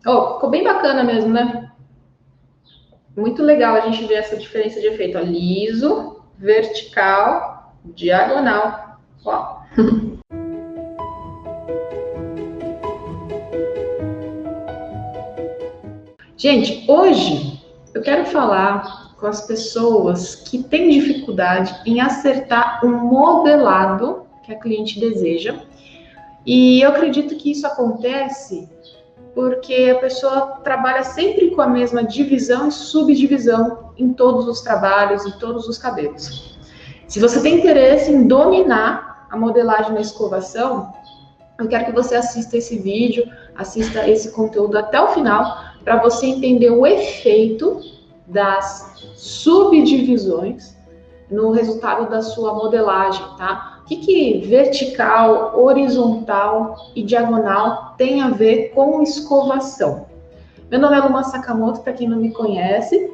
Oh, ficou bem bacana mesmo, né? Muito legal a gente ver essa diferença de efeito. Ó, liso, vertical, diagonal. Ó. Gente, hoje eu quero falar com as pessoas que têm dificuldade em acertar um modelado que a cliente deseja. E eu acredito que isso acontece porque a pessoa trabalha sempre com a mesma divisão e subdivisão em todos os trabalhos, em todos os cabelos. Se você tem interesse em dominar a modelagem da escovação, eu quero que você assista esse vídeo, assista esse conteúdo até o final, para você entender o efeito das subdivisões no resultado da sua modelagem, tá? O que vertical, horizontal e diagonal tem a ver com escovação? Meu nome é Luma Sakamoto, para quem não me conhece,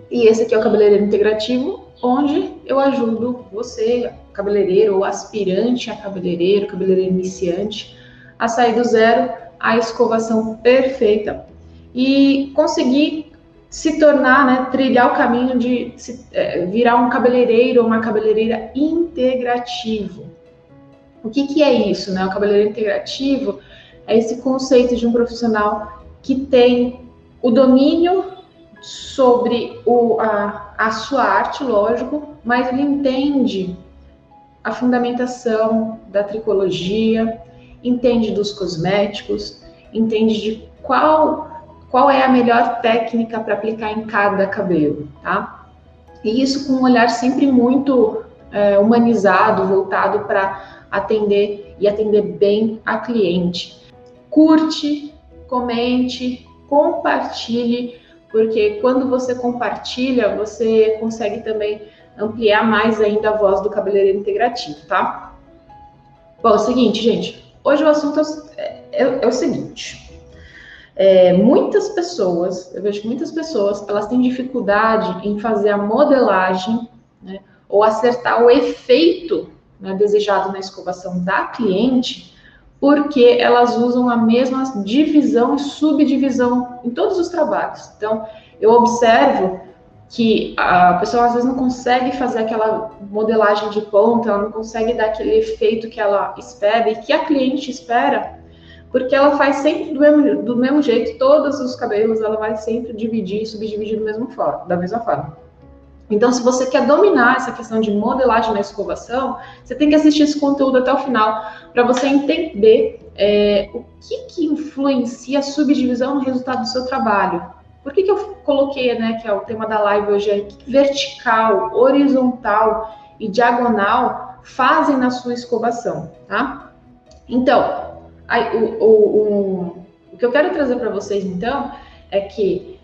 e esse aqui é o Cabeleireiro Integrativo, onde eu ajudo você, cabeleireiro ou aspirante a cabeleireiro, cabeleireiro iniciante, a sair do zero à escovação perfeita e conseguir se tornar, né, trilhar o caminho de virar um cabeleireiro ou uma cabeleireira integrativo. O que é isso, né? O cabeleireiro integrativo é esse conceito de um profissional que tem o domínio sobre a sua arte, lógico, mas ele entende a fundamentação da tricologia, entende dos cosméticos, entende de qual é a melhor técnica para aplicar em cada cabelo, tá? E isso com um olhar sempre muito humanizado, voltado para atender e atender bem a cliente. Curte, comente, compartilhe, porque quando você compartilha, você consegue também ampliar mais ainda a voz do cabeleireiro integrativo, tá? Bom, é o seguinte, gente, hoje o assunto é o seguinte. Muitas pessoas, eu vejo que muitas pessoas, elas têm dificuldade em fazer a modelagem, né, ou acertar o efeito, né, desejado na escovação da cliente, porque elas usam a mesma divisão e subdivisão em todos os trabalhos. Então, eu observo que a pessoa às vezes não consegue fazer aquela modelagem de ponta, ela não consegue dar aquele efeito que ela espera e que a cliente espera, porque ela faz sempre do mesmo jeito, todos os cabelos, ela vai sempre dividir e subdividir da mesma forma. Então, se você quer dominar essa questão de modelagem na escovação, você tem que assistir esse conteúdo até o final, para você entender o que influencia a subdivisão no resultado do seu trabalho. Por que eu coloquei, né, que é o tema da live hoje, é que vertical, horizontal e diagonal fazem na sua escovação, tá? Então, o que eu quero trazer para vocês, então, é que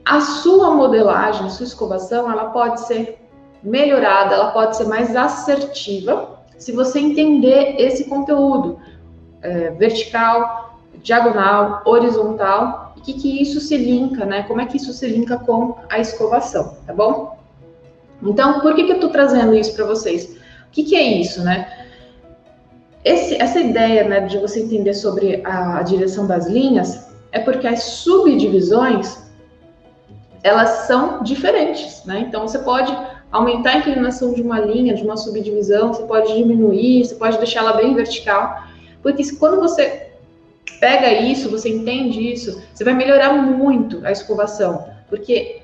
a sua modelagem, a sua escovação, ela pode ser melhorada, ela pode ser mais assertiva, se você entender esse conteúdo vertical, diagonal, horizontal, e que isso se linka, né? Como é que isso se linka com a escovação, tá bom? Então, por que eu estou trazendo isso para vocês? O que é isso, né? Essa ideia, né, de você entender sobre a direção das linhas é porque as subdivisões, elas são diferentes, né? Então, você pode aumentar a inclinação de uma linha, de uma subdivisão, você pode diminuir, você pode deixar ela bem vertical, porque quando você pega isso, você entende isso, você vai melhorar muito a escovação, porque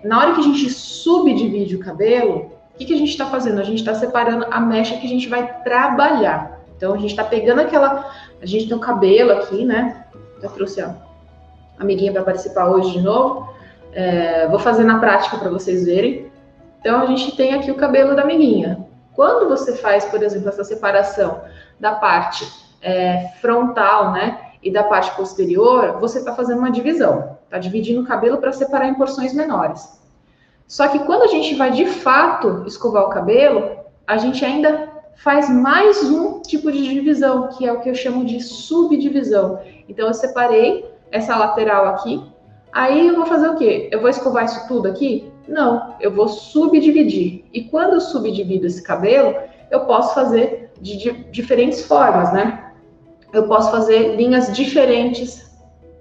na hora que a gente subdivide o cabelo, o que a gente está fazendo? A gente está separando a mecha que a gente vai trabalhar. Então, a gente está pegando a gente tem o cabelo aqui, né? Eu trouxe a amiguinha para participar hoje de novo. Vou fazer na prática para vocês verem. Então, a gente tem aqui o cabelo da amiguinha. Quando você faz, por exemplo, essa separação da parte frontal, né, e da parte posterior, você está fazendo uma divisão. Está dividindo o cabelo para separar em porções menores. Só que quando a gente vai, de fato, escovar o cabelo, a gente ainda faz mais um tipo de divisão, que é o que eu chamo de subdivisão. Então, eu separei essa lateral aqui. Aí eu vou fazer o quê? Eu vou escovar isso tudo aqui? Não, eu vou subdividir. E quando eu subdivido esse cabelo, eu posso fazer de diferentes formas, né? Eu posso fazer linhas diferentes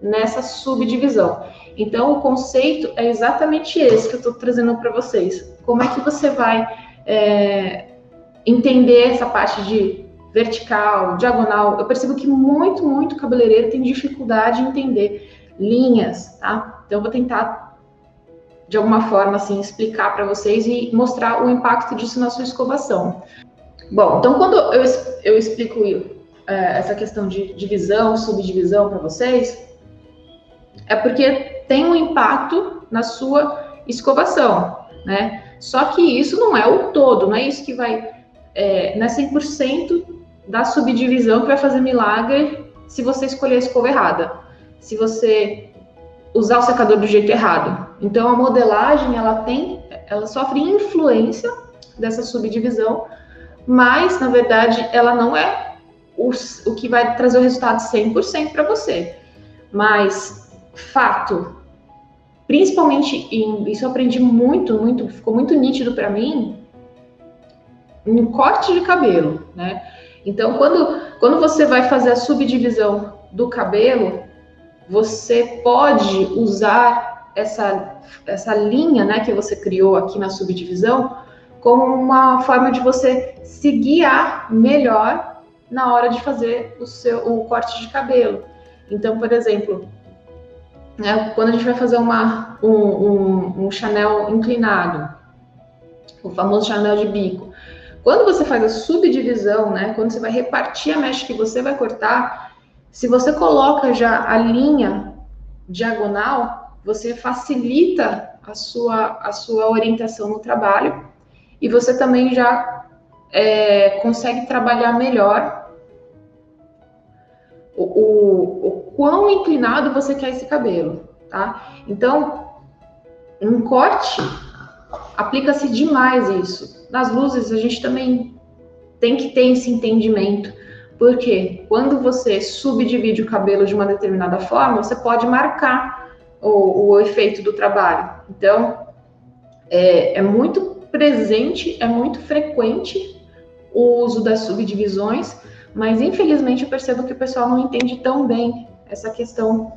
nessa subdivisão. Então, o conceito é exatamente esse que eu estou trazendo para vocês. Como é que você vai entender essa parte de vertical, diagonal? Eu percebo que muito cabeleireiro tem dificuldade em entender linhas, tá? Então, eu vou tentar, de alguma forma, assim, explicar para vocês e mostrar o impacto disso na sua escovação. Bom, então, quando eu explico essa questão de divisão, subdivisão para vocês, é porque tem um impacto na sua escovação, né? Só que isso não é o todo, não é isso que vai, não é 100% da subdivisão que vai fazer milagre se você escolher a escova errada, se você usar o secador do jeito errado. Então, a modelagem, ela sofre influência dessa subdivisão, mas, na verdade, ela não é o que vai trazer o resultado 100% para você. Mas, fato, principalmente, isso eu aprendi muito, ficou muito nítido para mim, em corte de cabelo, né? Então, quando você vai fazer a subdivisão do cabelo, você pode usar essa linha, né, que você criou aqui na subdivisão como uma forma de você se guiar melhor na hora de fazer o corte de cabelo. Então, por exemplo, né, quando a gente vai fazer um Chanel inclinado, o famoso Chanel de bico, quando você faz a subdivisão, né, quando você vai repartir a mecha que você vai cortar, se você coloca já a linha diagonal, você facilita a sua orientação no trabalho e você também já consegue trabalhar melhor o quão inclinado você quer esse cabelo, tá? Então, um corte, aplica-se demais isso. Nas luzes, a gente também tem que ter esse entendimento, porque quando você subdivide o cabelo de uma determinada forma, você pode marcar o efeito do trabalho. Então, é muito presente, é muito frequente o uso das subdivisões, mas infelizmente eu percebo que o pessoal não entende tão bem essa questão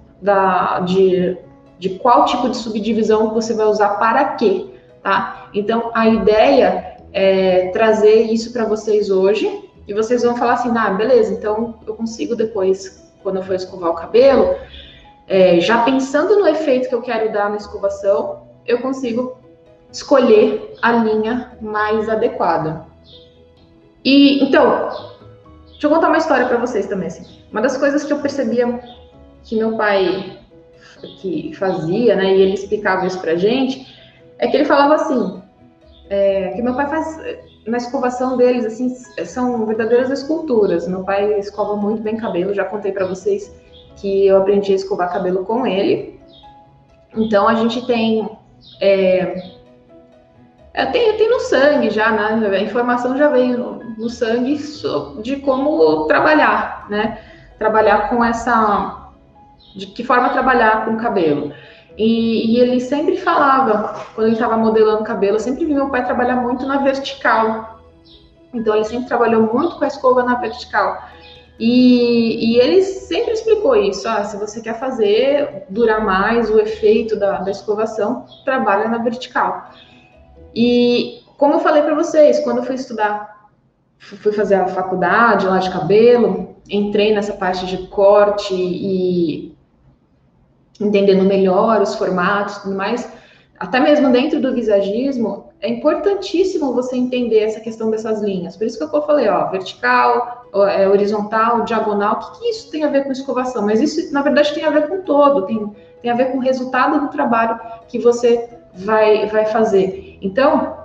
de qual tipo de subdivisão você vai usar para quê, tá? Então, a ideia é trazer isso para vocês hoje, e vocês vão falar assim, beleza, então eu consigo depois, quando eu for escovar o cabelo, já pensando no efeito que eu quero dar na escovação, eu consigo escolher a linha mais adequada. E, então, deixa eu contar uma história para vocês também, assim. Uma das coisas que eu percebia que meu pai fazia, né, e ele explicava isso pra gente, é que ele falava assim, que meu pai faz, na escovação deles, assim, são verdadeiras esculturas. Meu pai escova muito bem cabelo, já contei para vocês que eu aprendi a escovar cabelo com ele. Então, a gente tem no sangue já, né? A informação já veio no sangue de como trabalhar, né? Trabalhar com de que forma trabalhar com o cabelo. E ele sempre falava, quando ele estava modelando o cabelo, eu sempre vi meu pai trabalhar muito na vertical. Então, ele sempre trabalhou muito com a escova na vertical. E ele sempre explicou isso, se você quer fazer durar mais o efeito da escovação, trabalha na vertical. E como eu falei para vocês, quando eu fui fazer a faculdade lá de cabelo, entrei nessa parte de corte e entendendo melhor os formatos e tudo mais, até mesmo dentro do visagismo, é importantíssimo você entender essa questão dessas linhas. Por isso que eu falei, vertical, horizontal, diagonal, o que isso tem a ver com escovação? Mas isso, na verdade, tem a ver com todo, tem a ver com o resultado do trabalho que você vai fazer. Então,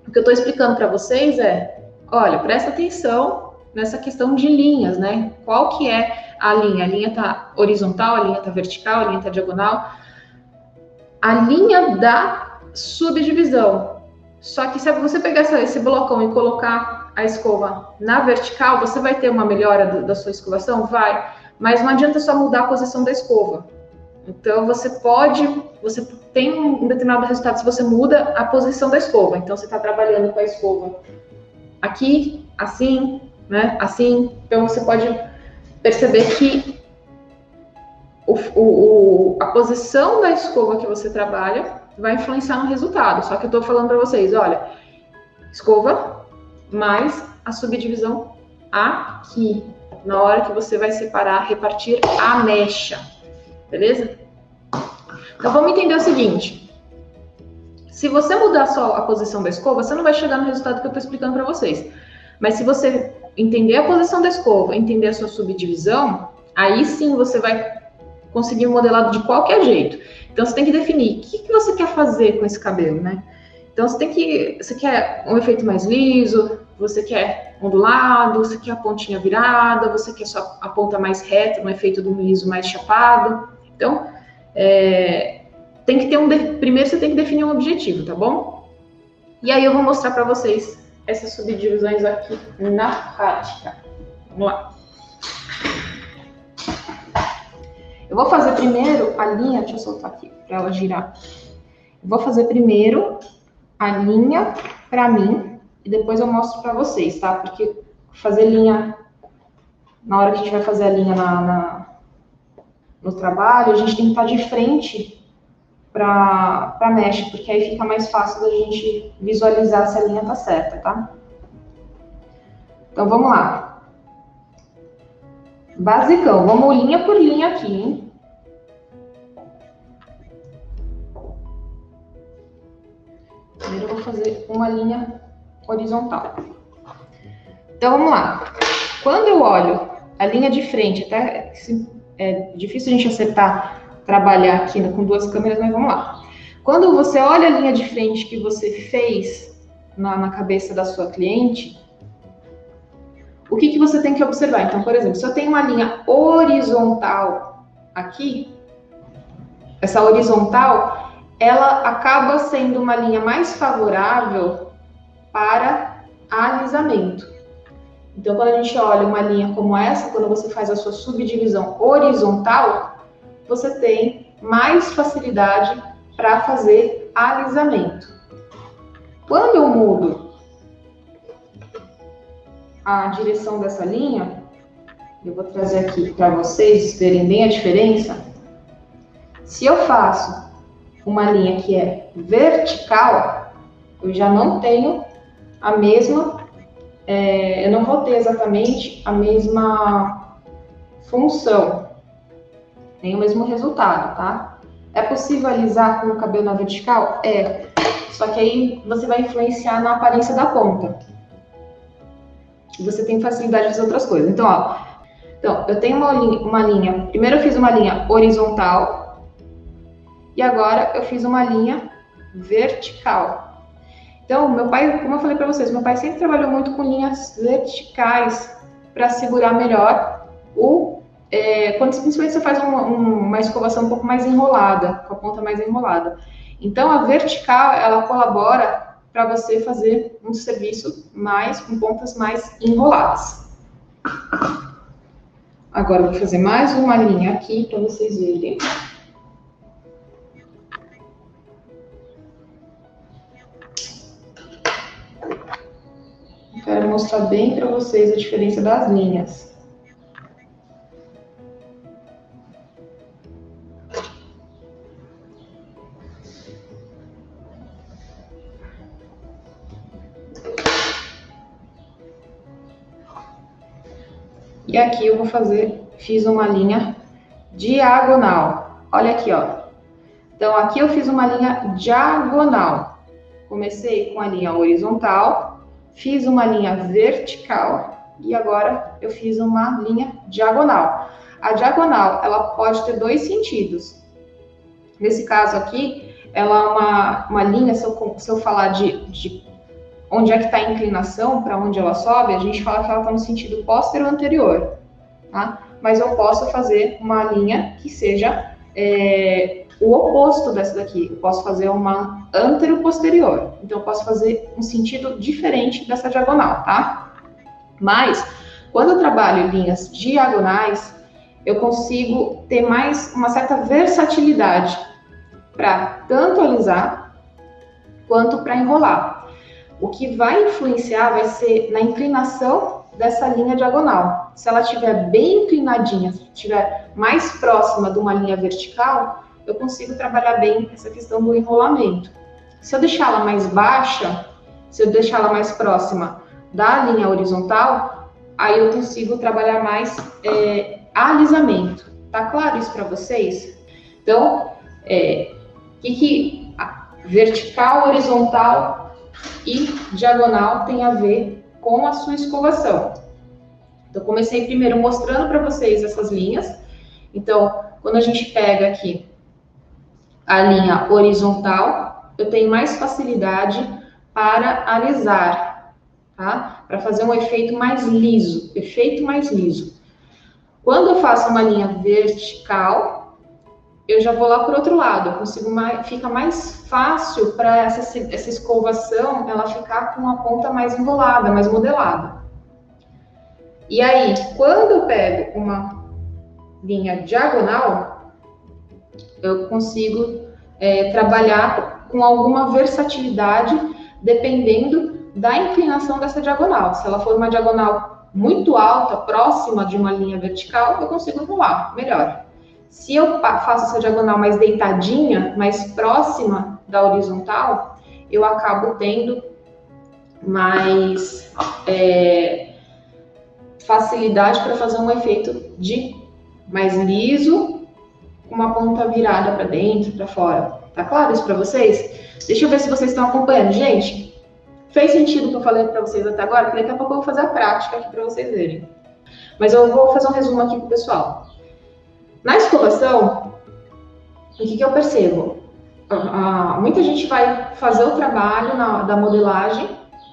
o que eu estou explicando para vocês olha, presta atenção nessa questão de linhas, né? Qual que é a linha? A linha está horizontal, a linha está vertical, a linha está diagonal. A linha da subdivisão. Só que se você pegar esse blocão e colocar a escova na vertical, você vai ter uma melhora da sua escovação? Vai. Mas não adianta só mudar a posição da escova. Então, você tem um determinado resultado se você muda a posição da escova. Então, você está trabalhando com a escova aqui, assim, né? Assim. Então, você pode perceber que a posição da escova que você trabalha vai influenciar no resultado. Só que eu estou falando para vocês, olha, escova mais a subdivisão aqui, na hora que você vai separar, repartir a mecha, beleza? Então vamos entender o seguinte: se você mudar só a posição da escova, você não vai chegar no resultado que eu estou explicando para vocês. Mas se você entender a posição da escova, entender a sua subdivisão, aí sim você vai conseguir um modelado de qualquer jeito. Então você tem que definir o que você quer fazer com esse cabelo, né? Então você quer um efeito mais liso, você quer ondulado, você quer a pontinha virada, você quer só a ponta mais reta, um efeito do liso mais chapado. Então, tem que ter primeiro você tem que definir um objetivo, tá bom? E aí eu vou mostrar para vocês essas subdivisões aqui na prática. Vamos lá. Eu vou fazer primeiro a linha, deixa eu soltar aqui para ela girar. Eu vou fazer primeiro a linha para mim e depois eu mostro para vocês, tá? Porque fazer linha, na hora que a gente vai fazer a linha no trabalho, a gente tem que estar de frente para mesh, porque aí fica mais fácil da gente visualizar se a linha tá certa, tá? Então vamos lá. Basicão, vamos linha por linha aqui, hein? Primeiro eu vou fazer uma linha horizontal. Então vamos lá. Quando eu olho a linha de frente, até é difícil a gente acertar, trabalhar aqui com duas câmeras, mas vamos lá. Quando você olha a linha de frente que você fez na cabeça da sua cliente, o que você tem que observar? Então, por exemplo, se eu tenho uma linha horizontal aqui, essa horizontal, ela acaba sendo uma linha mais favorável para alisamento. Então, quando a gente olha uma linha como essa, quando você faz a sua subdivisão horizontal, você tem mais facilidade para fazer alisamento. Quando eu mudo a direção dessa linha, eu vou trazer aqui para vocês verem bem a diferença. Se eu faço uma linha que é vertical, eu já não tenho a mesma, eu não vou ter exatamente a mesma função, nem o mesmo resultado, tá? É possível alisar com o cabelo na vertical? É, só que aí você vai influenciar na aparência da ponta. Você tem facilidade de fazer outras coisas. Então, ó, eu tenho uma linha, primeiro eu fiz uma linha horizontal e agora eu fiz uma linha vertical. Então, meu pai, como eu falei para vocês, meu pai sempre trabalhou muito com linhas verticais para segurar melhor quando principalmente você faz uma escovação um pouco mais enrolada, com a ponta mais enrolada. Então, a vertical, ela colabora para você fazer um serviço com pontas mais enroladas. Agora, eu vou fazer mais uma linha aqui para vocês verem. Quero mostrar bem para vocês a diferença das linhas. E aqui eu fiz uma linha diagonal. Olha aqui, ó. Então, aqui eu fiz uma linha diagonal. Comecei com a linha horizontal, fiz uma linha vertical e agora eu fiz uma linha diagonal. A diagonal, ela pode ter dois sentidos. Nesse caso aqui, ela é uma linha, se eu falar de onde é que está a inclinação, para onde ela sobe, a gente fala que ela está no sentido posterior ou anterior, tá? Mas eu posso fazer uma linha que seja o oposto dessa daqui. Eu posso fazer uma antero-posterior. Então, eu posso fazer um sentido diferente dessa diagonal, tá? Mas, quando eu trabalho linhas diagonais, eu consigo ter uma certa versatilidade para tanto alisar quanto para enrolar. O que vai influenciar vai ser na inclinação dessa linha diagonal. se ela estiver bem inclinadinha, se estiver mais próxima de uma linha vertical, eu consigo trabalhar bem essa questão do enrolamento. Se eu deixar ela mais baixa, se eu deixar ela mais próxima da linha horizontal, aí eu consigo trabalhar mais alisamento. Tá claro isso para vocês? Então, vertical, horizontal e diagonal tem a ver com a sua escovação. Então, comecei primeiro mostrando para vocês essas linhas. Então, quando a gente pega aqui a linha horizontal, eu tenho mais facilidade para alisar, tá? Para fazer um efeito mais liso, Quando eu faço uma linha vertical, eu já vou lá para o outro lado, eu consigo fica mais fácil para essa escovação, ela ficar com a ponta mais enrolada, mais modelada. E aí, quando eu pego uma linha diagonal, eu consigo trabalhar com alguma versatilidade, dependendo da inclinação dessa diagonal. Se ela for uma diagonal muito alta, próxima de uma linha vertical, eu consigo enrolar melhor. Se eu faço essa diagonal mais deitadinha, mais próxima da horizontal, eu acabo tendo mais facilidade para fazer um efeito mais liso, com uma ponta virada para dentro, para fora. Tá claro isso para vocês? Deixa eu ver se vocês estão acompanhando. Gente, fez sentido o que eu falei para vocês até agora? Porque daqui a pouco eu vou fazer a prática aqui para vocês verem. Mas eu vou fazer um resumo aqui pro pessoal. Na escovação, o que eu percebo? Muita gente vai fazer o trabalho da modelagem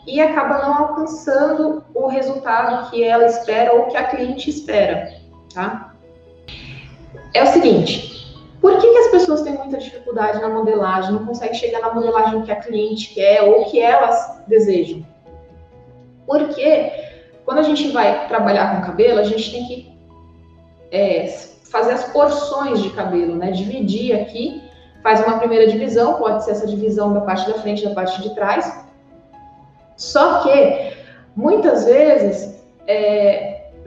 e acaba não alcançando o resultado que ela espera ou que a cliente espera, tá? É o seguinte, por que as pessoas têm muita dificuldade na modelagem, não conseguem chegar na modelagem que a cliente quer ou que elas desejam? Porque quando a gente vai trabalhar com cabelo, a gente tem que fazer as porções de cabelo, né? Dividir aqui, faz uma primeira divisão, pode ser essa divisão da parte da frente e da parte de trás. Só que, muitas vezes,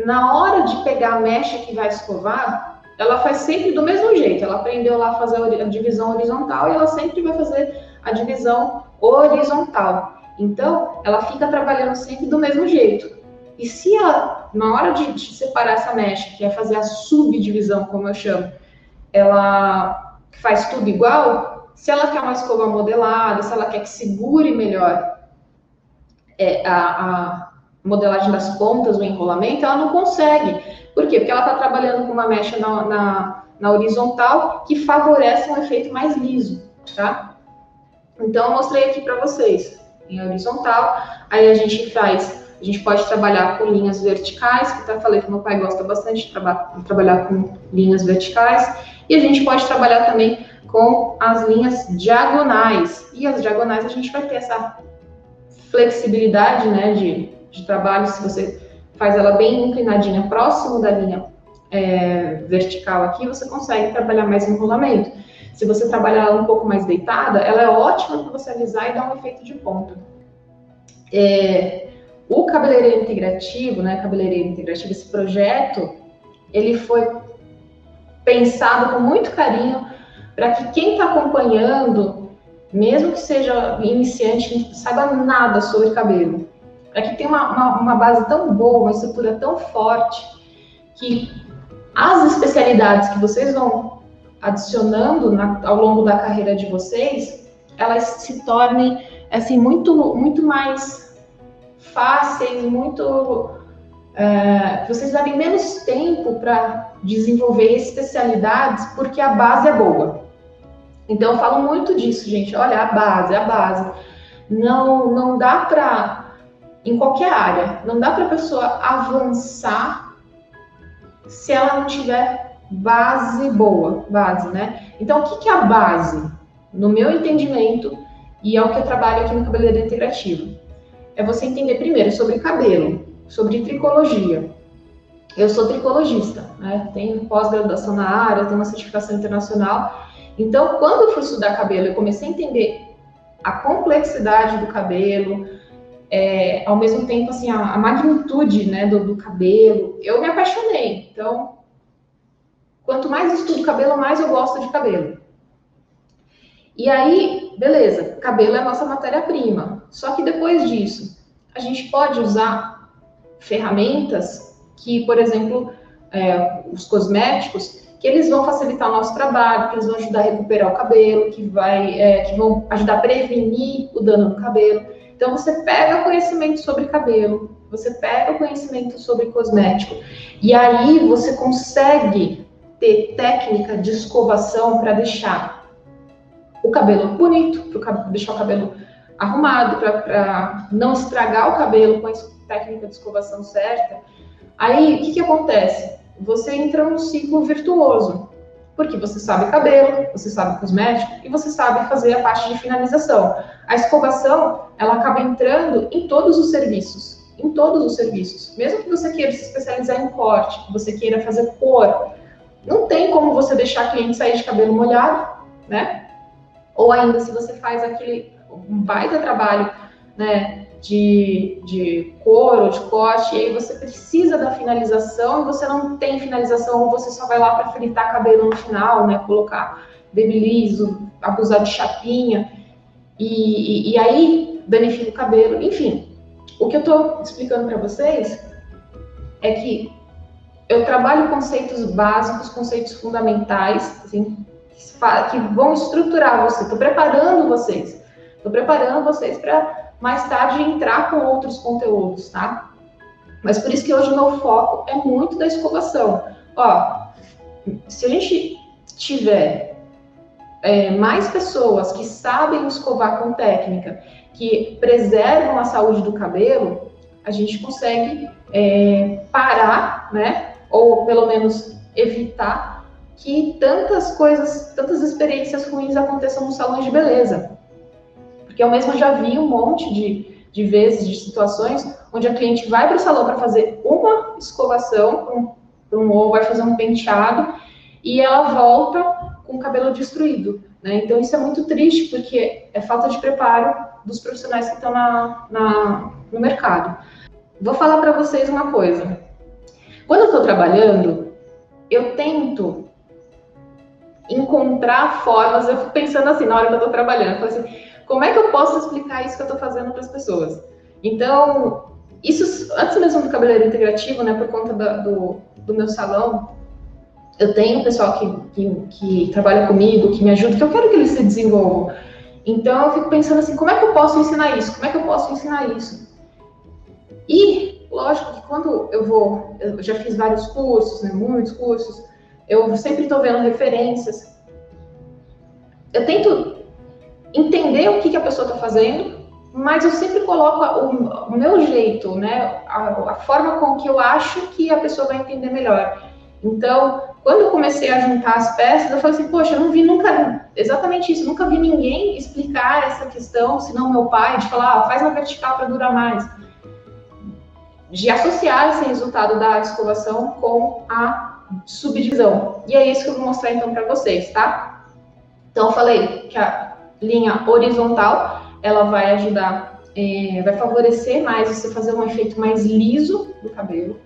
na hora de pegar a mecha que vai escovar, ela faz sempre do mesmo jeito. Ela aprendeu lá a fazer a divisão horizontal e ela sempre vai fazer a divisão horizontal. Então, ela fica trabalhando sempre do mesmo jeito. E se ela, na hora de separar essa mecha, que é fazer a subdivisão, como eu chamo, ela faz tudo igual, se ela quer uma escova modelada, se ela quer que segure melhor a modelagem das pontas, o enrolamento, ela não consegue. Por quê? Porque ela está trabalhando com uma mecha na horizontal que favorece um efeito mais liso, tá? Então, eu mostrei aqui para vocês, em horizontal, aí a gente pode trabalhar com linhas verticais, que eu falei que meu pai gosta bastante de trabalhar com linhas verticais, e a gente pode trabalhar também com as linhas diagonais. E as diagonais a gente vai ter essa flexibilidade, né, de trabalho, se você faz ela bem inclinadinha, próximo da linha vertical aqui, você consegue trabalhar mais enrolamento. Se você trabalhar ela um pouco mais deitada, ela é ótima para você alisar e dar um efeito de ponta. O cabeleireiro integrativo, esse projeto, ele foi pensado com muito carinho para que quem está acompanhando, mesmo que seja iniciante, não saiba nada sobre cabelo, para que tenha uma base tão boa, uma estrutura tão forte, que as especialidades que vocês vão adicionando ao longo da carreira de vocês, elas se tornem assim, muito mais fáceis, vocês levem menos tempo para desenvolver especialidades, porque a base é boa. Então, eu falo muito disso, gente. Olha, a base. Não dá para, em qualquer área, não dá para a pessoa avançar se ela não tiver base boa, né? Então, o que é a base? No meu entendimento, e é o que eu trabalho aqui no Cabeleireiro Integrativo, é você entender primeiro sobre cabelo, sobre tricologia. Eu sou tricologista, né? Tenho pós-graduação na área, tenho uma certificação internacional. Então, quando eu fui estudar cabelo, eu comecei a entender a complexidade do cabelo, ao mesmo tempo, assim, a magnitude, né, do cabelo, eu me apaixonei. Então, quanto mais estudo cabelo, mais eu gosto de cabelo. E aí, beleza, cabelo é a nossa matéria-prima. Só que depois disso, a gente pode usar ferramentas que, por exemplo, os cosméticos, que eles vão facilitar o nosso trabalho, que eles vão ajudar a recuperar o cabelo, que vão ajudar a prevenir o dano no cabelo. Então, você pega conhecimento sobre cabelo, você pega conhecimento sobre cosmético, e aí você consegue ter técnica de escovação para deixar o cabelo bonito, para deixar o cabelo arrumado, para não estragar o cabelo com a técnica de escovação certa. Aí, o que acontece? Você entra num ciclo virtuoso, porque você sabe cabelo, você sabe cosmético e você sabe fazer a parte de finalização. A escovação, ela acaba entrando em todos os serviços, mesmo que você queira se especializar em corte, que você queira fazer cor, não tem como você deixar a cliente sair de cabelo molhado, né? Ou ainda, se você faz um baita trabalho, né, de cor ou de corte, e aí você precisa da finalização e você não tem finalização, ou você só vai lá para fritar cabelo no final, né, colocar babyliss, abusar de chapinha, e aí danifica o cabelo. Enfim, o que eu estou explicando para vocês é que eu trabalho conceitos básicos, conceitos fundamentais, assim, que vão estruturar você. Estou preparando vocês para mais tarde entrar com outros conteúdos, tá? Mas por isso que hoje o meu foco é muito da escovação. Ó, se a gente tiver mais pessoas que sabem escovar com técnica, que preservam a saúde do cabelo, a gente consegue parar, né? Ou pelo menos evitar que tantas experiências ruins aconteçam nos salões de beleza. Porque eu mesma já vi um monte de vezes, de situações, onde a cliente vai para o salão para fazer uma escovação, ou vai fazer um penteado, e ela volta com o cabelo destruído, né? Então isso é muito triste, porque é falta de preparo dos profissionais que estão no mercado. Vou falar para vocês uma coisa. Quando eu estou trabalhando, eu tento encontrar formas, eu fico pensando assim, na hora que eu estou trabalhando, eu falo assim, como é que eu posso explicar isso que eu estou fazendo para as pessoas? Então, isso, antes mesmo do cabeleireiro integrativo, né, por conta do meu salão, eu tenho um pessoal que trabalha comigo, que me ajuda, que eu quero que eles se desenvolvam. Então, eu fico pensando assim, como é que eu posso ensinar isso? Como é que eu posso ensinar isso? E, lógico que quando eu já fiz vários cursos, né, muitos cursos, eu sempre estou vendo referências. Eu tento entender o que a pessoa está fazendo, mas eu sempre coloco o meu jeito, né? A forma com que eu acho que a pessoa vai entender melhor. Então, quando eu comecei a juntar as peças, eu falei assim, poxa, eu não vi nunca exatamente isso, nunca vi ninguém explicar essa questão, senão meu pai, de falar, faz na vertical para durar mais. De associar esse resultado da escovação com a subdivisão. E é isso que eu vou mostrar então para vocês, tá? Então eu falei que a linha horizontal, ela vai ajudar, vai favorecer mais você fazer um efeito mais liso do cabelo.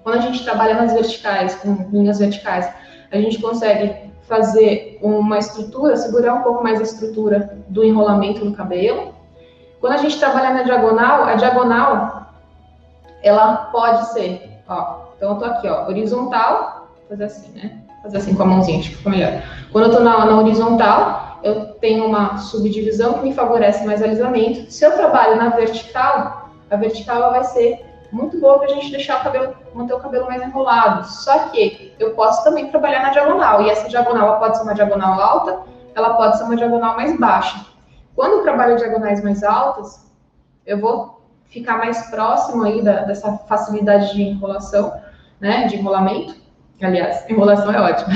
Quando a gente trabalha nas verticais, com linhas verticais, a gente consegue fazer uma estrutura, segurar um pouco mais a estrutura do enrolamento no cabelo. Quando a gente trabalha na diagonal, a diagonal, ela pode ser, ó, então eu tô aqui, ó, horizontal, fazer assim, né? Fazer assim com a mãozinha, acho que ficou melhor. Quando eu tô na horizontal, eu tenho uma subdivisão que me favorece mais alisamento. Se eu trabalho na vertical, a vertical ela vai ser muito boa pra gente deixar o cabelo, manter o cabelo mais enrolado. Só que eu posso também trabalhar na diagonal, e essa diagonal ela pode ser uma diagonal alta, ela pode ser uma diagonal mais baixa. Quando eu trabalho diagonais mais altas, eu vou ficar mais próximo aí dessa facilidade de enrolação, né, de enrolamento. Aliás, enrolação é ótimo.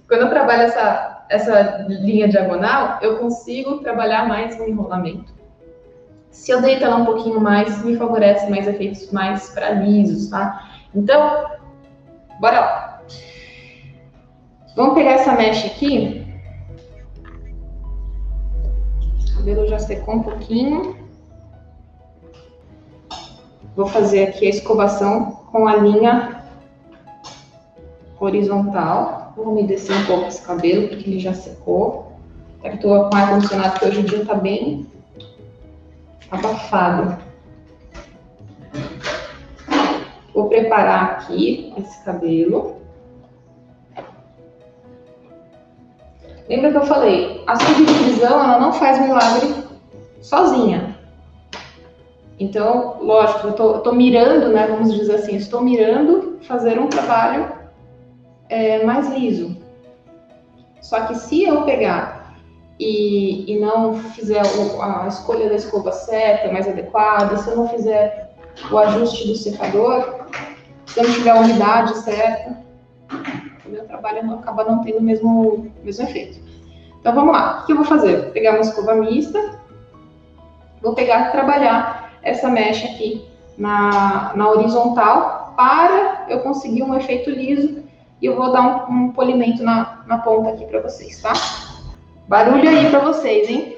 Quando eu trabalho essa linha diagonal, eu consigo trabalhar mais no enrolamento. Se eu deito ela um pouquinho mais, me favorece mais efeitos mais para lisos, tá? Então, bora lá. Vamos pegar essa mecha aqui. O cabelo já secou um pouquinho. Vou fazer aqui a escovação com a linha horizontal. Vou umedecer um pouco esse cabelo, porque ele já secou. Eu tô com ar-condicionado, porque hoje o dia tá bem abafado. Vou preparar aqui esse cabelo. Lembra que eu falei, a subdivisão ela não faz milagre sozinha. Então, lógico, eu tô mirando, né? Vamos dizer assim, estou mirando fazer um trabalho mais liso. Só que se eu pegar e não fizer a escolha da escova certa, mais adequada, se eu não fizer o ajuste do secador, se eu não tiver a umidade certa, o meu trabalho acaba não tendo o mesmo efeito. Então vamos lá, o que eu vou fazer? Vou pegar uma escova mista, vou pegar e trabalhar essa mecha aqui na horizontal para eu conseguir um efeito liso e eu vou dar um polimento na ponta aqui para vocês, tá? Barulho aí para vocês, hein?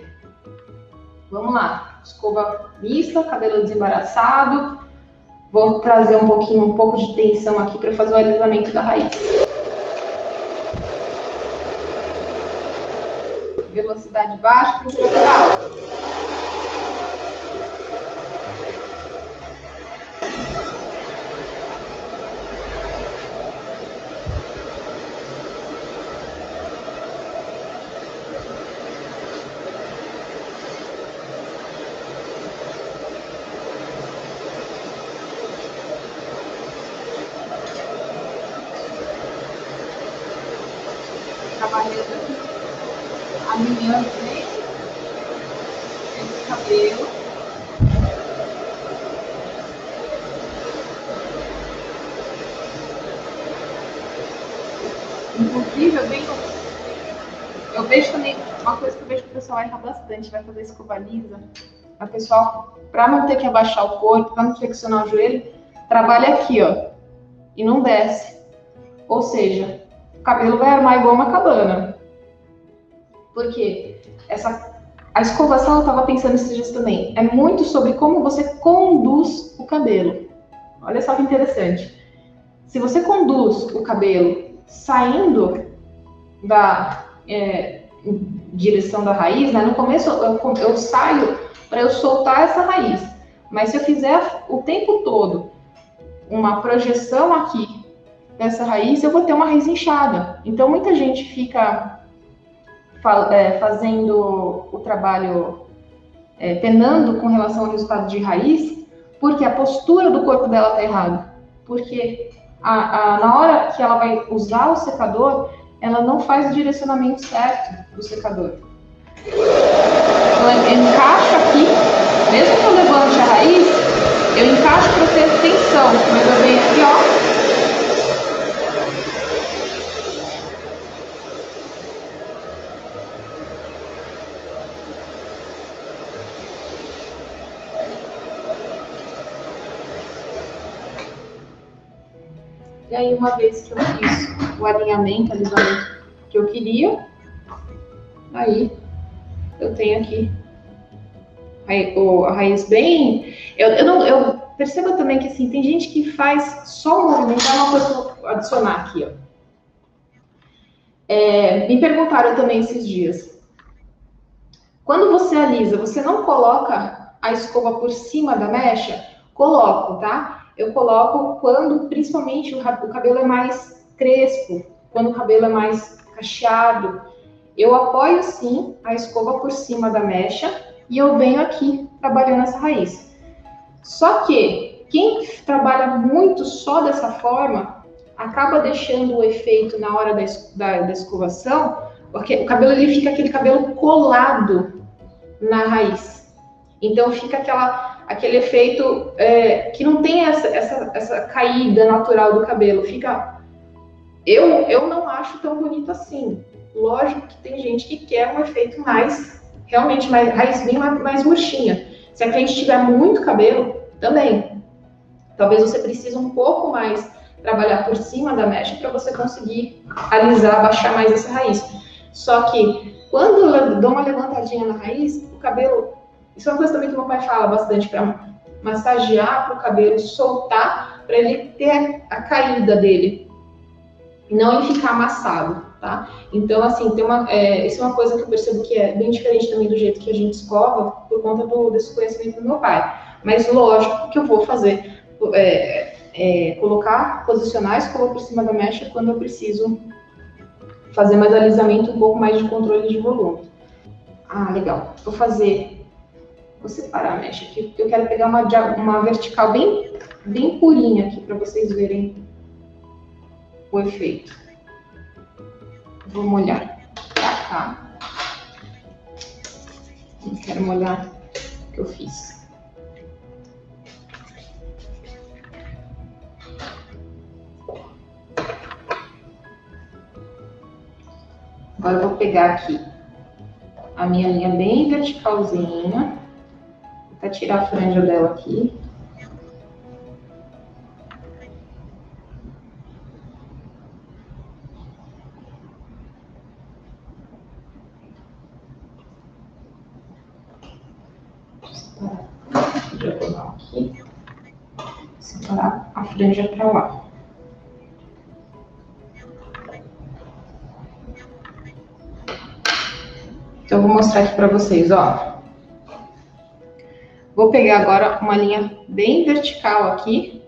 Vamos lá, escova mista, cabelo desembaraçado. Vou trazer um pouco de tensão aqui para fazer o alisamento da raiz. Velocidade baixa, temperatura alta. Trabalhando, alinhando bem esse cabelo. Inclusive, eu vejo também, uma coisa que eu vejo que o pessoal erra bastante, vai fazer escova lisa. O pessoal, para não ter que abaixar o corpo, para não flexionar o joelho, trabalha aqui, ó, e não desce. Ou seja, o cabelo vai armar igual uma cabana. Por quê? A escovação, eu estava pensando esses dias também, é muito sobre como você conduz o cabelo. Olha só que interessante. Se você conduz o cabelo saindo da direção da raiz, né? No começo eu saio para eu soltar essa raiz. Mas se eu fizer o tempo todo uma projeção aqui dessa raiz, eu vou ter uma raiz inchada. Então muita gente fica fazendo o trabalho penando com relação ao resultado de raiz, porque a postura do corpo dela está errada. Porque na hora que ela vai usar o secador, ela não faz o direcionamento certo do secador. Então, eu encaixo aqui, mesmo que eu levante a raiz, eu encaixo para ter tensão, mas eu venho aqui, ó. E aí, uma vez que eu fiz o alinhamento, alisamento que eu queria, aí eu tenho aqui a raiz bem... Eu percebo também que assim, tem gente que faz só o movimento, é uma coisa que eu vou adicionar aqui, ó. Me perguntaram também esses dias, quando você alisa, você não coloca a escova por cima da mecha? Coloco, tá? Eu coloco quando, principalmente, o cabelo é mais crespo, quando o cabelo é mais cacheado. Eu apoio, sim, a escova por cima da mecha e eu venho aqui trabalhando essa raiz. Só que quem trabalha muito só dessa forma, acaba deixando o efeito na hora da escovação, porque o cabelo ele fica aquele cabelo colado na raiz. Então fica aquele efeito que não tem essa caída natural do cabelo. Eu não acho tão bonito assim. Lógico que tem gente que quer um efeito realmente mais raiz bem mais murchinha. Se a cliente tiver muito cabelo, também. Talvez você precise um pouco mais trabalhar por cima da mecha para você conseguir alisar, baixar mais essa raiz. Só que quando eu dou uma levantadinha na raiz, o cabelo... Isso é uma coisa também que meu pai fala bastante para massagear para o cabelo soltar, para ele ter a caída dele, e não ele ficar amassado, tá? Então, assim, isso é uma coisa que eu percebo que é bem diferente também do jeito que a gente escova, por conta desse conhecimento do meu pai. Mas lógico que eu vou fazer, posicionar a escova por cima da mecha quando eu preciso fazer mais alisamento, um pouco mais de controle de volume. Ah, legal. Vou separar a mecha aqui, porque eu quero pegar uma vertical bem purinha aqui, para vocês verem o efeito. Vou molhar pra cá. Não quero molhar o que eu fiz. Agora eu vou pegar aqui a minha linha bem verticalzinha. Vou até tirar a franja dela aqui. Diagonal aqui. Separar a franja para lá. Então, eu vou mostrar aqui para vocês, ó. Vou pegar agora uma linha bem vertical aqui.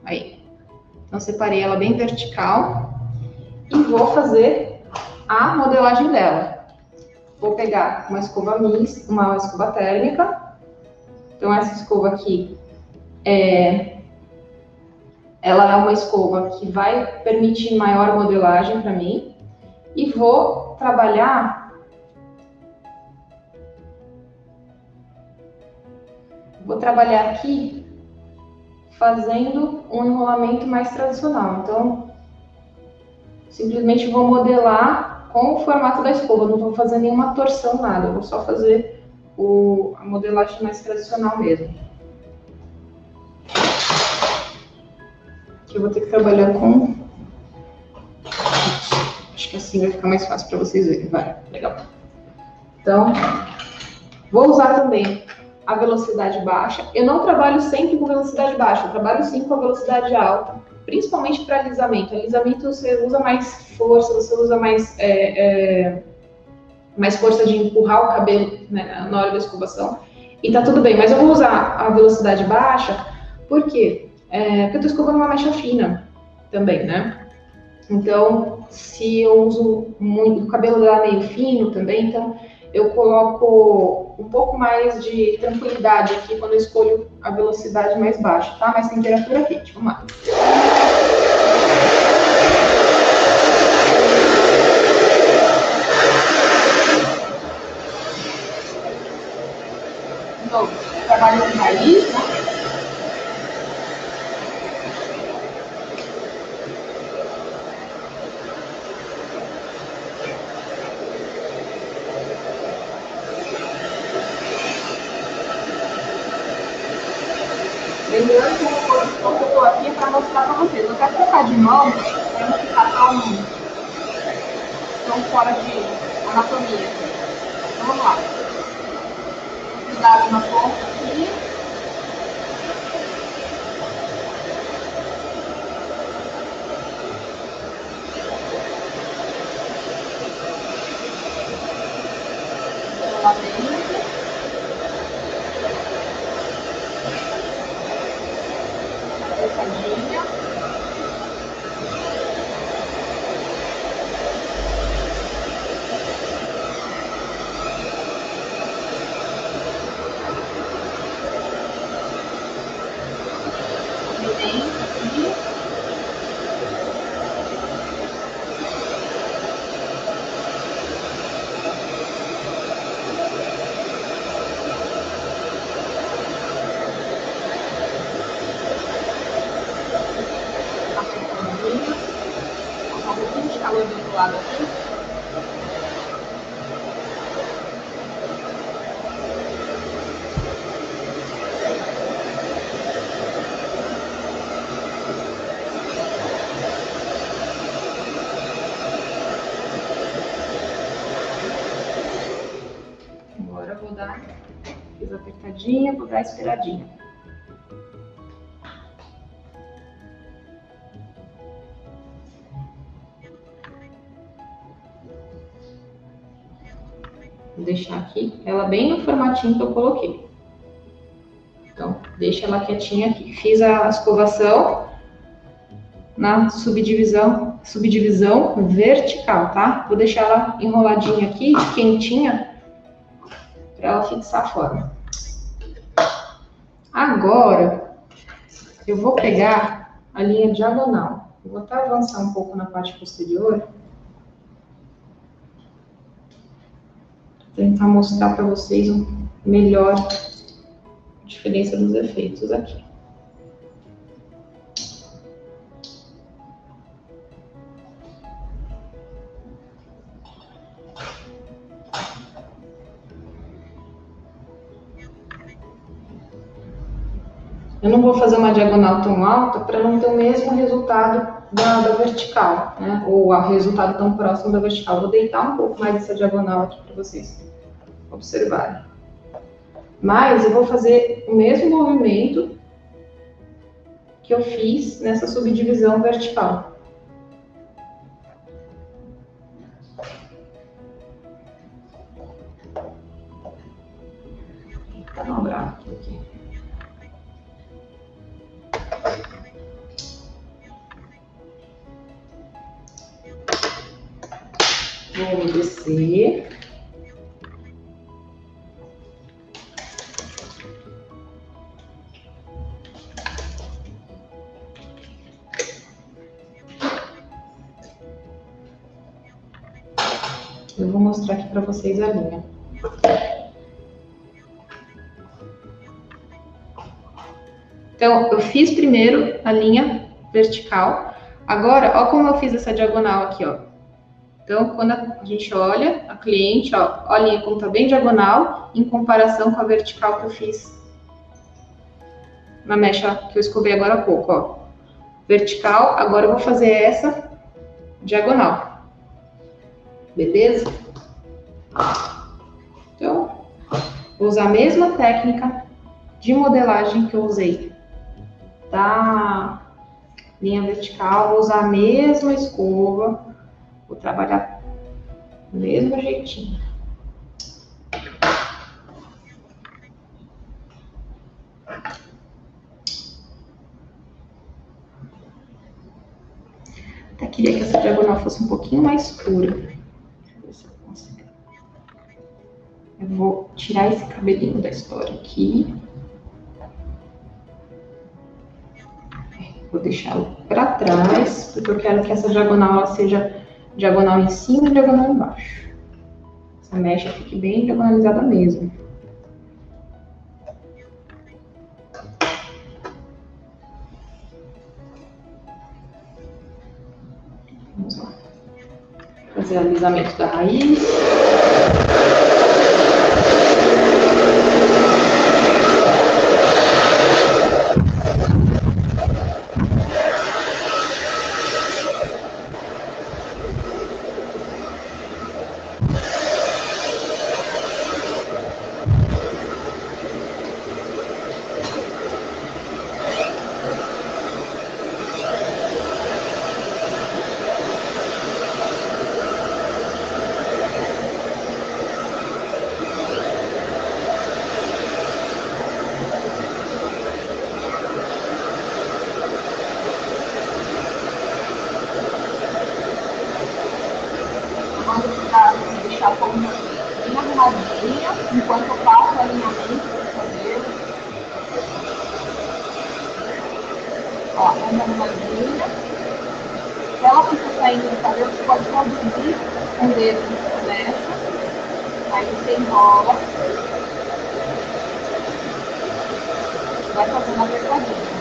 Aí. Então, separei ela bem vertical. E vou fazer a modelagem dela. Vou pegar uma escova uma escova térmica. Então, essa escova aqui, ela é uma escova que vai permitir maior modelagem para mim. E vou trabalhar aqui fazendo um enrolamento mais tradicional. Então, simplesmente vou modelar com o formato da escova, não vou fazer nenhuma torção, nada. Eu vou só fazer a modelagem mais tradicional mesmo. Aqui eu vou ter que trabalhar com... Acho que assim vai ficar mais fácil para vocês verem. Vai, legal. Então, vou usar também a velocidade baixa. Eu não trabalho sempre com velocidade baixa, eu trabalho sim com a velocidade alta, principalmente para alisamento. Alisamento você usa mais força, você usa mais força de empurrar o cabelo, né, na hora da escovação. E tá tudo bem, mas eu vou usar a velocidade baixa, por quê? Porque eu tô escovando uma mecha fina também, né? Então, se eu uso muito, o cabelo dela meio fino também, então eu coloco um pouco mais de tranquilidade aqui quando eu escolho a velocidade mais baixa, tá? Mais temperatura quente, vamos lá. De novo, trabalho com raiz, né? Lembrando que a posição que eu estou aqui é para mostrar para vocês. Eu quero trocar de mão para não ficar tão fora de anatomia. Então vamos lá. Cuidado na ponta aqui. Lá dentro. Fechadinha. Calor do outro lado aqui. Agora eu vou dar, fiz apertadinha, vou dar esperadinha. Vou deixar aqui ela bem no formatinho que eu coloquei. Então, deixa ela quietinha aqui. Fiz a escovação na subdivisão vertical, tá? Vou deixar ela enroladinha aqui, quentinha, para ela fixar a forma. Agora, eu vou pegar a linha diagonal. Eu vou até avançar um pouco na parte posterior. Tentar mostrar para vocês melhor a diferença dos efeitos aqui. Eu não vou fazer uma diagonal tão alta para não ter o mesmo resultado da vertical, né? Ou o resultado tão próximo da vertical. Vou deitar um pouco mais essa diagonal aqui para vocês observarem. Mas eu vou fazer o mesmo movimento que eu fiz nessa subdivisão vertical. Tá no braço aqui. Vou descer. Eu vou mostrar aqui para vocês a linha. Então, eu fiz primeiro a linha vertical. Agora, ó como eu fiz essa diagonal aqui, ó. Então, quando a gente olha, a cliente, ó a linha como tá bem diagonal, em comparação com a vertical que eu fiz na mecha que eu escovei agora há pouco, ó. Vertical, agora eu vou fazer essa diagonal. Beleza? Então, vou usar a mesma técnica de modelagem que eu usei da linha vertical, vou usar a mesma escova, vou trabalhar do mesmo jeitinho. Até queria que essa diagonal fosse um pouquinho mais escura. Deixa eu ver se eu consigo. Eu vou tirar esse cabelinho da história aqui. Vou deixá-lo para trás, porque eu quero que essa diagonal ela seja diagonal em cima e diagonal embaixo. Essa mecha fique bem diagonalizada mesmo. Vamos lá. Fazer alisamento da raiz. Deixar a ponta bem arrumadinha, enquanto eu passo o alinhamento do cabelo. Ó, bem arrumadinha. Se ela fica saindo do cabelo, você pode conduzir um dedo nessa. Aí você enrola. Vai fazendo apertadinho.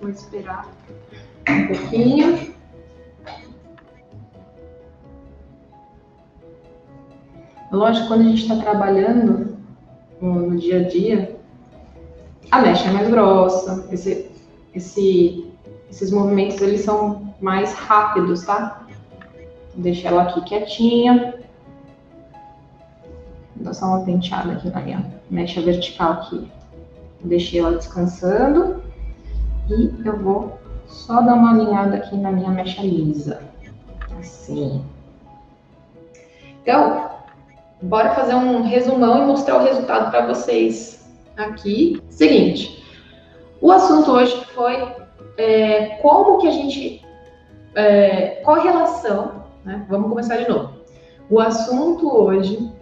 Vou esperar um pouquinho. Lógico, quando a gente está trabalhando no dia a dia, a mecha é mais grossa, esses movimentos eles são mais rápidos, tá? Deixa ela aqui quietinha. Vou dar só uma penteada aqui na minha mecha vertical aqui. Deixei ela descansando. E eu vou só dar uma alinhada aqui na minha mecha lisa. Assim. Então, bora fazer um resumão e mostrar o resultado para vocês aqui. Seguinte, o assunto hoje foi como que a gente... qual a relação, né? Vamos começar de novo. O assunto hoje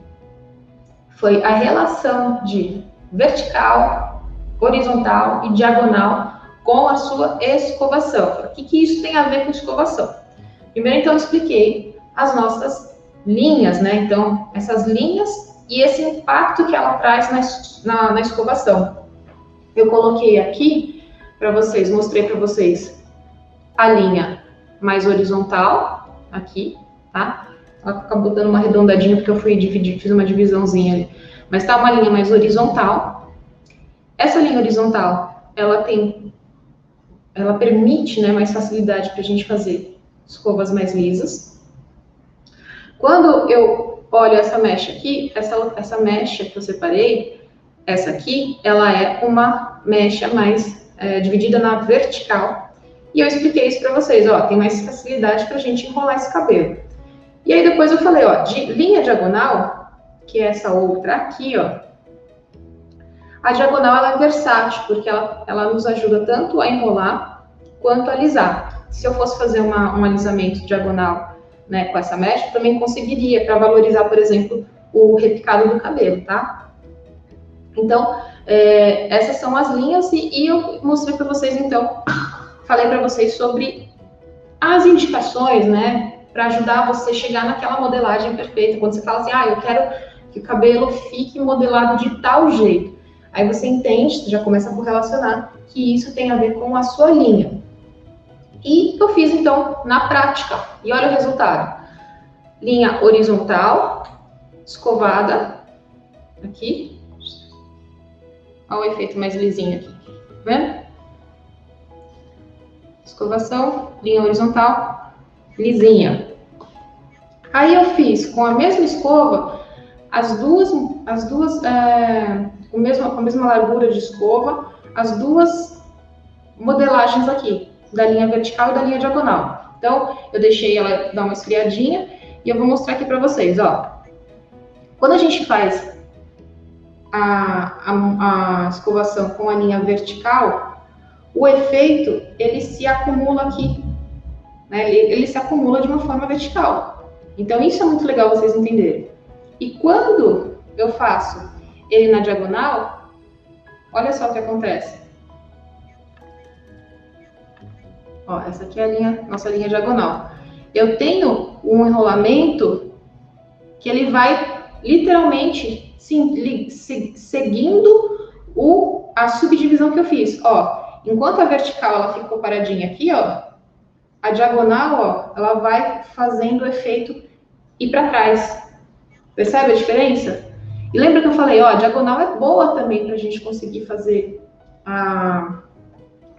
foi a relação de vertical, horizontal e diagonal com a sua escovação. O que isso tem a ver com escovação? Primeiro, então, eu expliquei as nossas linhas, né? Então, essas linhas e esse impacto que ela traz na escovação. Eu coloquei aqui para vocês, mostrei para vocês a linha mais horizontal, aqui, tá? Ela acabou dando uma arredondadinha porque eu fui dividir, fiz uma divisãozinha ali. Mas tá uma linha mais horizontal. Essa linha horizontal, ela permite, né, mais facilidade para a gente fazer escovas mais lisas. Quando eu olho essa mecha aqui, essa mecha que eu separei, essa aqui, ela é uma mecha mais dividida na vertical. E eu expliquei isso para vocês, ó, tem mais facilidade para a gente enrolar esse cabelo. E aí depois eu falei, ó, de linha diagonal, que é essa outra aqui, ó, a diagonal ela é versátil, porque ela nos ajuda tanto a enrolar quanto a alisar. Se eu fosse fazer um alisamento diagonal, né, com essa mecha, também conseguiria, para valorizar, por exemplo, o repicado do cabelo, tá? Então, essas são as linhas e eu mostrei para vocês, então, falei para vocês sobre as indicações, né, para ajudar você a chegar naquela modelagem perfeita. Quando você fala assim, eu quero que o cabelo fique modelado de tal jeito. Aí você entende, você já começa a correlacionar que isso tem a ver com a sua linha. E eu fiz, então, na prática. E olha o resultado. Linha horizontal, escovada, aqui. Olha o efeito mais lisinho aqui. Tá vendo? Escovação, linha horizontal, lisinha. Aí eu fiz com a mesma escova, com a mesma largura de escova, as duas modelagens aqui, da linha vertical e da linha diagonal. Então, eu deixei ela dar uma esfriadinha e eu vou mostrar aqui para vocês, ó. Quando a gente faz a escovação com a linha vertical, o efeito, ele se acumula aqui, né? Ele se acumula de uma forma vertical. Então, isso é muito legal vocês entenderem. E quando eu faço ele na diagonal, olha só o que acontece. Ó, essa aqui é a nossa linha diagonal. Eu tenho um enrolamento que ele vai literalmente seguindo a subdivisão que eu fiz. Ó, enquanto a vertical ela ficou paradinha aqui, ó, a diagonal, ó, ela vai fazendo o efeito ir para trás. Percebe a diferença? E lembra que eu falei, ó, a diagonal é boa também para a gente conseguir fazer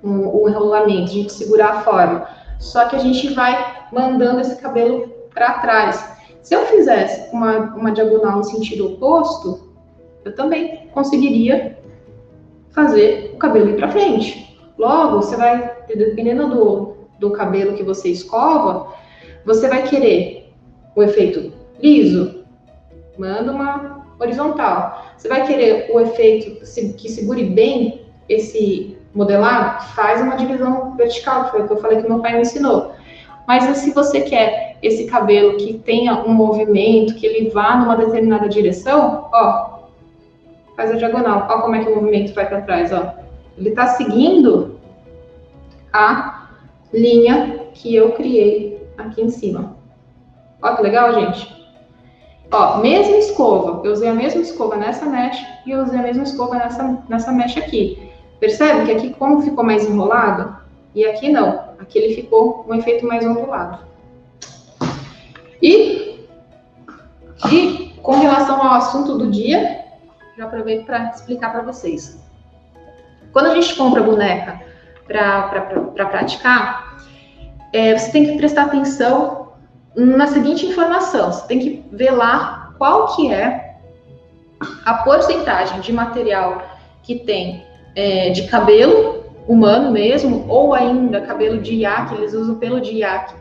o enrolamento, a gente segurar a forma. Só que a gente vai mandando esse cabelo para trás. Se eu fizesse uma diagonal no sentido oposto, eu também conseguiria fazer o cabelo ir para frente. Logo, você vai, dependendo do cabelo que você escova, você vai querer o efeito liso, manda uma horizontal. Você vai querer o efeito que segure bem esse modelado, faz uma divisão vertical, que foi o que eu falei que meu pai me ensinou. Mas se você quer esse cabelo que tenha um movimento, que ele vá numa determinada direção, ó, faz a diagonal. Ó como é que o movimento vai para trás, ó. Ele está seguindo a linha que eu criei aqui em cima. Olha que legal, gente. Ó, mesma escova. Eu usei a mesma escova nessa mecha e eu usei a mesma escova nessa mecha aqui. Percebe que aqui como ficou mais enrolado? E aqui não. Aqui ele ficou um efeito mais ondulado. E com relação ao assunto do dia, já aproveito para explicar para vocês. Quando a gente compra boneca para praticar, você tem que prestar atenção na seguinte informação. Você tem que ver lá qual que é a porcentagem de material que tem de cabelo humano mesmo, ou ainda cabelo de iaque. Eles usam pelo de iaque,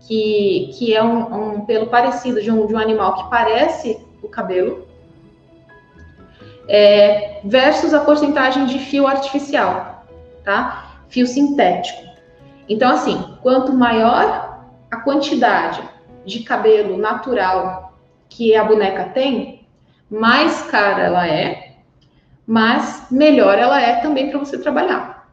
que é um pelo parecido de um animal que parece o cabelo, versus a porcentagem de fio artificial, tá? Fio sintético. Então, assim, quanto maior a quantidade de cabelo natural que a boneca tem, mais cara ela é, mas melhor ela é também para você trabalhar.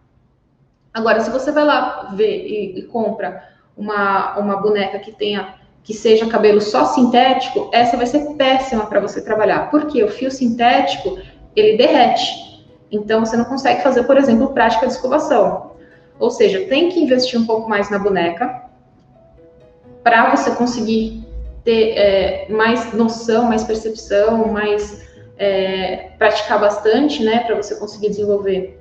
Agora, se você vai lá ver e compra uma boneca que seja cabelo só sintético, essa vai ser péssima para você trabalhar, porque o fio sintético, ele derrete. Então, você não consegue fazer, por exemplo, prática de escovação. Ou seja, tem que investir um pouco mais na boneca para você conseguir ter mais noção, mais percepção, praticar bastante, né, para você conseguir desenvolver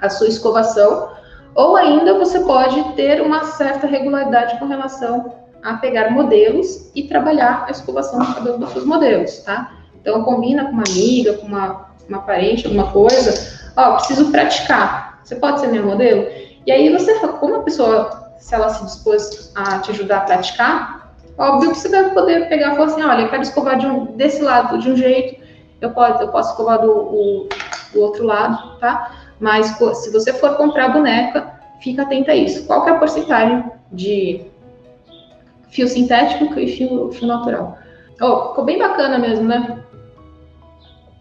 a sua escovação. Ou ainda você pode ter uma certa regularidade com relação a pegar modelos e trabalhar a escovação do cabelo dos seus modelos, tá? Então, combina com uma amiga, com uma parente, alguma coisa. Ó, preciso praticar. Você pode ser meu modelo? E aí como a pessoa, se ela se dispôs a te ajudar a praticar, óbvio que você vai poder pegar e falar assim, olha, eu quero escovar desse lado de um jeito, eu posso escovar do outro lado, tá? Mas se você for comprar a boneca, fica atenta a isso. Qual que é a porcentagem de fio sintético e fio natural? Oh, ficou bem bacana mesmo, né?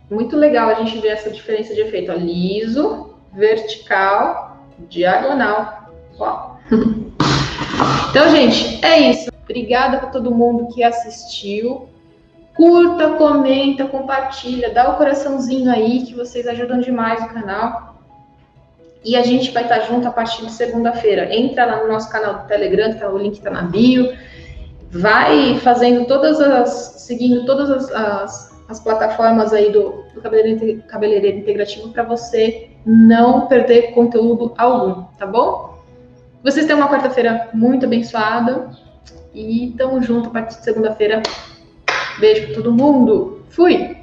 Muito legal a gente ver essa diferença de efeito. Ó, liso, vertical, diagonal. Ó. Então, gente, é isso. Obrigada para todo mundo que assistiu. Curta, comenta, compartilha, dá o coraçãozinho aí, que vocês ajudam demais o canal. E a gente vai estar junto a partir de segunda-feira. Entra lá no nosso canal do Telegram, que o link está na bio. Vai fazendo seguindo todas as plataformas aí do Cabeleireiro Integrativo para você não perder conteúdo algum, tá bom? Vocês tenham uma quarta-feira muito abençoada e tamo junto a partir de segunda-feira. Beijo para todo mundo. Fui!